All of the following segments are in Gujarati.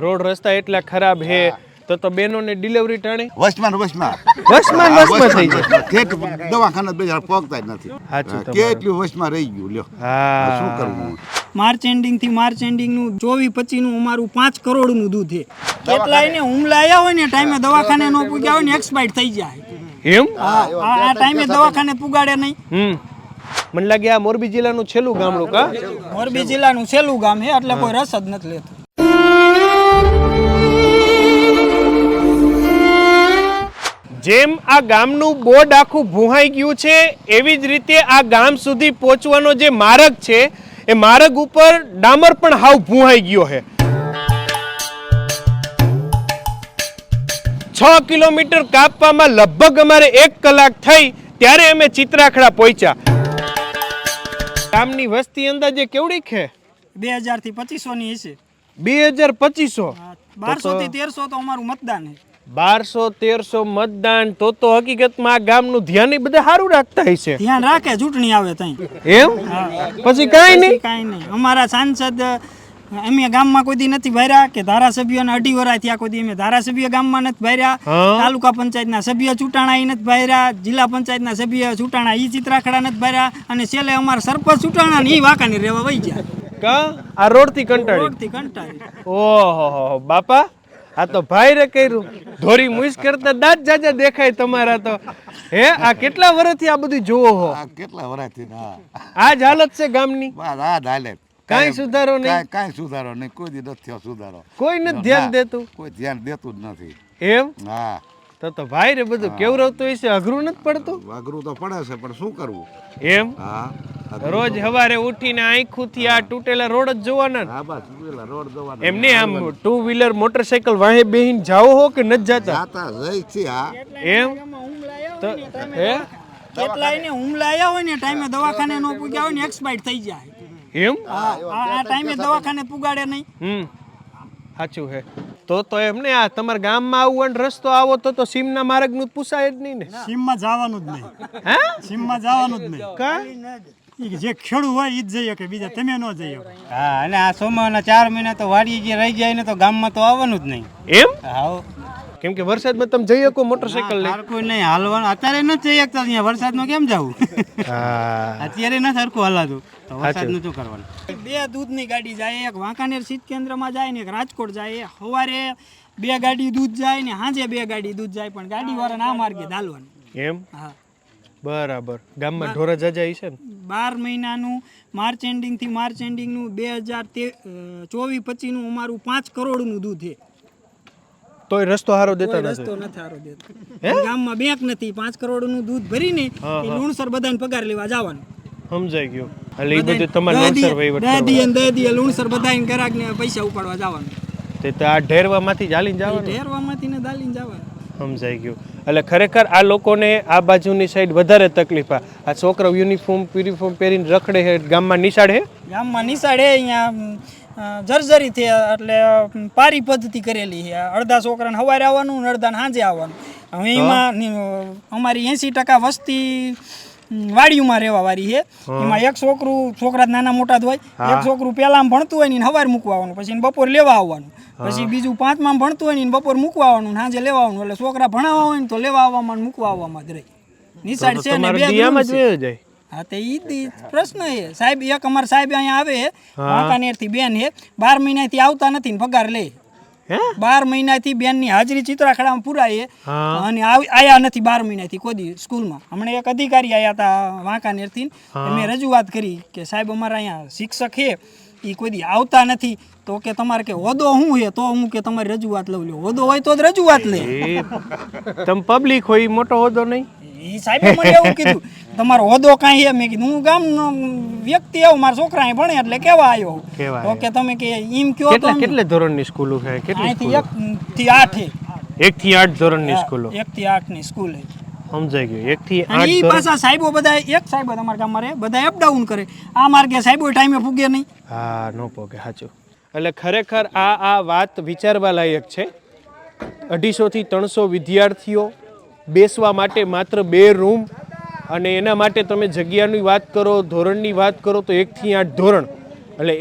રોડ રસ્તા એટલા ખરાબ હે તો બેનોને ડિલિવરી ટાણે વસમાં થઈ જાય દવાખાના બેજા પોગતા જ નથી. કેટલું વસમાં રહી ગયું લ્યો. શું કરવું? માર્ચ એન્ડિંગ થી માર્ચ એન્ડિંગ નું 24-25 નું અમારું 5 કરોડ નું દૂધ છે. કેટલાય ને હુમલા આવ્યા હોય ને ટાઈમે દવાખાને નો પૂગ્યા હોય ને એક્સપાયર થઈ જાય એમ. આ ટાઈમે દવાખાને પુગાડે નહીં. મને લાગે આ મોરબી જિલ્લાનું છેલ્લું ગામડું કા મોરબી જિલ્લાનું છેલ્લું ગામ છે એટલે કોઈ રસ જ નથી લેતું. જેમ આ ગામનું બોર્ડ આખું ભૂહાઈ ગયું છે એવી જ રીતે આ ગામ સુધી પહોંચવાનો જે માર્ગ છે એ માર્ગ ઉપર ડામર પણ હાવ ભૂહાઈ ગયો છે. 6 કિલોમીટર કાપવામાં લગભગ અમારે 1 કલાક થઈ ત્યારે અમે ચિત્રાખડા પહોંચ્યા. ગામની વસ્તી અંદાજે કેવડી છે? 2000 થી 2500 ની હશે. 2200 1200 થી 1300 તો અમારું મતદાન છે. 1200-1300 મતદાન તો હકીકતમાં આ ગામનું ધ્યાન બધા સારું રાખતા હશે. ધ્યાન રાખે ચૂંટણી આવે તઈ એમ. પછી કાંઈ નહીં. અમારા સાંસદ અમે ગામમાં કોઈ દી નથી ભર્યા કે ધારાસભ્યોને 2.5 વર્ષ થયા કોઈ દી અમે ધારાસભ્ય ગામમાં નથી ભર્યા. તાલુકા પંચાયતના સભ્ય ચૂંટાણા ઈ નથી ભર્યા. જિલ્લા પંચાયતના સભ્ય ચૂંટાણા ઈ ચિત્રાખડા નથી ભર્યા. અને છેલ્લે અમારા સરપંચ ચૂંટાણા ને ઈ વાંકાનેર રહેવા વહી ગયા. આ રોડ થી કંટાળી. ઓહો બાપા, આ તો ભાઈ રે કર્યું. ધોરી મુઈસ કરતા દાંત જાજા દેખાય તમારા તો. હે આ કેટલા વર્ષથી આ બધું જોવો હો? કેટલા વર્ષથી આ જ હાલત છે ગામની. બસ આ જ હાલત. કાંઈ સુધારો નહીં. કાંઈ સુધારો નહીં. કોઈ દી નથી થયો સુધારો. કોઈ નથી ધ્યાન દેતું. કોઈ ધ્યાન દેતું જ નથી. એમ. હા તો ભાઈ રે બધું કેવરવતું હશે. અઘરું નથી પડતું? અઘરું તો પડે છે પણ શું કરવું. એમ. હા રોજ સવારે ઉઠીને આંખુથી આ તૂટેલા રોડ જ જોવાના. હા બસ તૂટેલા રોડ જોવાના. એમને આમ 2 વ્હીલર મોટરસાઇકલ વાહે બેહીને જાઓ હો કે નથી જાતા? જાતા જઈ છે. હા એમ. તો હે કેટલાય ને હુમલા આવ્યા હોય ને ટાઈમે દવાખાને નો પૂગ્યા હોય ને એક્સપાયર થઈ જાય. એમ. આ ટાઈમે દવાખાને પુગાડે નહીં. સાચું હે. તો એમને આ તમારા ગામમાં આવવાનો રસ્તો આવો તો સીમના માર્ગનું પૂછાય જ નહીં ને. સીમમાં જવાનું જ નહીં. હે સીમમાં જવાનું જ નહીં. કા જે ખેડૂ હોય ઈ જ જઈએ કે બીજા તમે ન જઈએ. હા, અને આ સોમાના 4 મહિના તો વાડી જે રહી જાય ને તો ગામમાં તો આવવાનું જ નહીં. એમ. હા, કેમ કે વરસાદમાં તમે જઈ શકો મોટરસાઇકલ લઈ. કોઈ નહીં હાલવાનું. અત્યારે નથી જઈ શકતા. અહીંયા વરસાદમાં કેમ જવું? અત્યારે નથી સરખું હલાતું તો વરસાદનું શું કરવાનું? 2 દૂધની ગાડી જાય. એક વાંકાનેર શીત કેન્દ્રમાં જાય ને એક રાજકોટ જાય. સવારે 2 ગાડી દૂધ જાય ને સાંજે 2 ગાડી દૂધ જાય. પણ ગાડી વાળાને આ માર્ગે ચાલવાનું. એમ. હા બરાબર. ગામમાં ઢોરા જાજા છે ને. 12 મહિનાનું માર્ચ એન્ડિંગ થી માર્ચ એન્ડિંગ નું 2024-25 નું અમારું 5 કરોડ નું દૂધ છે. તોય રસ્તો હારો દેતા નથી. રસ્તો નથી હારો દેતો. ગામમાં બેંક નથી. 5 કરોડ નું દૂધ ભરીને લુણસર બધાને પગાર લેવા જવાનું. સમજાઈ ગયું. એટલે એ બધું તમારે લુણસર વહીવટ દે લુણસર બધાને ગ્રાહકને પૈસા ઉપાડવા જવાનું. તે તો આ ઢેરવામાંથી ચાલીને જવાનું. ઢેરવામાંથી ને દાલીને જવાનું. સમજાઈ ગયું. એટલે ખરેખર આ લોકોને આ બાજુની સાઈડ વધારે તકલીફ. આ છોકરાઓ યુનિફોર્મ પહેરીને રખડે છે. ગામમાં નિશાળ હે. ગામમાં નિશાળ હે. અહીંયા જર્જરી થી એટલે પારી પદ્ધતિ કરેલી છે. અડધા છોકરાને સવારે આવવાનું ને અડધાને સાંજે આવવાનું. હવે એમાં અમારી 80% વસ્તી વાડીઓમાં રહેવા વાળી છે. એમાં એક છોકરા નાના મોટા જ હોય. એક છોકરું પહેલામાં ભણતું હોય ને સવારે મૂકવા આવવાનું, પછી બપોર લેવા આવવાનું, પછી બીજું 5માં ભણતું હોય ને બપોર મૂકવા આવવાનું, સાંજે લેવા આવવાનું. એટલે છોકરા ભણાવવા હોય ને તો લેવા આવવામાં મૂકવા આવવામાં જ રહી. નિશાળ છે ને 2 જાય. હા તે ઈ પ્રશ્ન છે સાહેબ. એક અમારા સાહેબ અહીંયા આવે વાંકાનેર થી બેન છે. 12 મહિનાથી આવતા નથી ને પગાર લે. 12 મહિનાથી બેન ની હાજરી ચિત્રાખડામાં પુરાય અને આયા નથી 12 મહિનાથી કોઈ દી સ્કૂલમાં. હમણાં એક અધિકારી આયા હતા વાંકાનેર થી. મેં રજૂઆત કરી કે સાહેબ અમારા અહીંયા શિક્ષક છે એ કોઈ દી આવતા નથી. તો કે તમારે કે હોદો શું છે તો હું કે તમારી રજૂઆત લઉં લ્યો. હોદો હોય તો જ રજૂઆત લે. તમે પબ્લિક હોય મોટો હોદો નહીં. એ સાહેબે મને એવું કીધું તમારો હોદો કાંઈ છે. મેં કીધું હું ગામનો વ્યક્તિ આવું, મારા છોકરા અહીં ભણે એટલે કેવા આવ્યો. તો કે તમે કે એમ કયો તો કેટલે ધોરણની સ્કૂલો છે? અહીંથી 1 થી 8 1 થી 8 ધોરણની સ્કૂલો. 1 થી 8 ની સ્કૂલ છે. સમજાઈ ગયું. 1 થી 8 ઈ પાછા સાહેબો બધા એક સાહેબ અમારા ગામમાં રહે, બધા અપડાઉન કરે. આ માર્ગે સાહેબો ટાઈમે પૂગે નહીં. હા નો પોગે. સાચું. એટલે ખરેખર આ વાત વિચારવા લાયક છે. 250 થી 300 વિદ્યાર્થીઓ બેસવા માટે માત્ર 2 રૂમ. અને એના માટે તમે જગ્યાની વાત કરો, ધોરણની વાત કરો તો 1 થી 8 ધોરણ. એટલે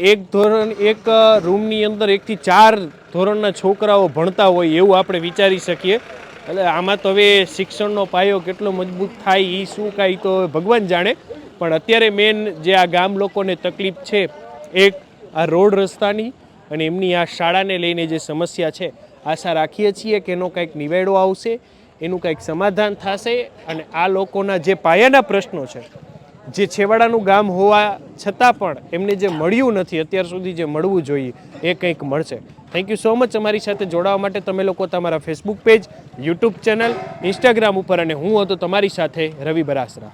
એક રૂમની અંદર 1 થી 4 ધોરણના છોકરાઓ ભણતા હોય એવું આપણે વિચારી શકીએ. એટલે આમાં તો હવે શિક્ષણનો પાયો કેટલો મજબૂત થાય એ શું કાંઈ તો ભગવાન જાણે. પણ અત્યારે મેન જે આ ગામ લોકોને તકલીફ છે એક આ રોડ રસ્તાની અને એમની આ શાળાને લઈને જે સમસ્યા છે. આશા રાખીએ છીએ કે એનો કંઈક નિવેડો આવશે, એનું કંઈક સમાધાન થશે અને આ લોકોના જે પાયાના પ્રશ્નો છે, જે છેવાડાનું ગામ હોવા છતાં પણ એમને જે મળ્યું નથી અત્યાર સુધી, જે મળવું જોઈએ એ કંઈક મળશે. થેન્ક યુ સો મચ અમારી સાથે જોડાવા માટે. તમે લોકો તમારા Facebook page, YouTube channel, Instagram ઉપર અને હું હતો તમારી સાથે રવિ બરાસરા.